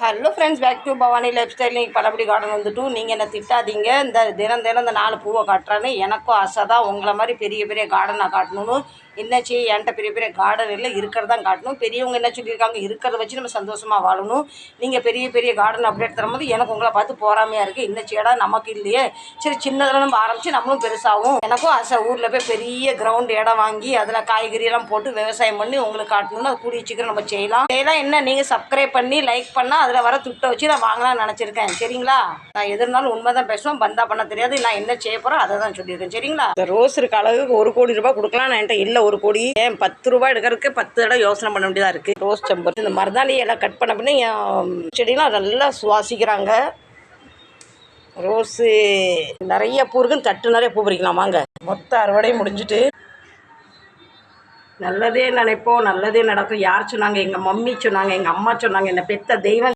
Hello friends, back to Bhavani lifestyle. நீங்கள் பலபடி garden வந்துட்டும். நீங்கள் என்ன திட்டாதீங்க. இந்த தினம் இந்த 4 பூவை காட்டுறான்னு எனக்கும் ஆசை தான் உங்களை மாதிரி பெரிய பெரிய கார்டனாக காட்டணும்னு. என்னாச்சு, என்கிட்ட பெரிய பெரிய கார்டன் இல்லை, இருக்கிறதான் காட்டணும். பெரியவங்க என்ன சொல்லியிருக்காங்க, இருக்கிறத வச்சு நம்ம சந்தோஷமாக வாழணும். நீங்கள் பெரிய பெரிய கார்டன் அப்டேட் தரும்போது எனக்கு உங்களை பார்த்து போறாமையாக இருக்குது. இந்த சேடா நமக்கு இல்லையே, சரி சின்னதில் நம்ம ஆரம்பித்து நம்மளும் பெருசாகும். எனக்கும் ஆசை ஊரில் போய் பெரிய கிரவுண்ட் இடம் வாங்கி அதில் காய்கறியெல்லாம் போட்டு விவசாயம் பண்ணி உங்களுக்கு காட்டணும்னு. அது கூடிய சீக்கிரம் நம்ம செய்யலாம். என்ன நீங்கள் சப்ஸ்கிரைப் பண்ணி லைக் பண்ணால் அதில் வர துட்டை வச்சு நான் வாங்கலாம்னு நினச்சிருக்கேன். சரிங்களா? நான் எது இருந்தாலும் உண்மை தான் பேசுவேன். பந்தா பண்ண தெரியாது. நான் என்ன செய்ய போகிறோம் அதை தான் சொல்லியிருக்கேன். சரிங்களா? இந்த ரோஸ் இருக்க அளவுக்கு 1 கோடி ரூபாய் கொடுக்கலாம். நான் என்கிட்ட இல்லை 1 கோடி. 10 ரூபாய் எடுக்கிறதுக்கு 10 தடவை யோசனை பண்ண வேண்டியதாக இருக்குது. ரோஸ் செம்பருத்தி இந்த மருதாணி எல்லாம் கட் பண்ண பின்னே என் செடியெலாம் நல்லா சுவாசிக்கிறாங்க. ரோஸு நிறைய பூ இருக்குன்னு தட்டு நிறைய பூ பறிக்கலாம். வாங்க, மொத்த அறுவடையும் முடிஞ்சுட்டு நல்லதே நினைப்போம், நல்லதே நடக்கும். யார் சொன்னாங்க? எங்கள் மம்மி சொன்னாங்க, எங்கள் அம்மா சொன்னாங்க, என்னை பெத்த தெய்வம்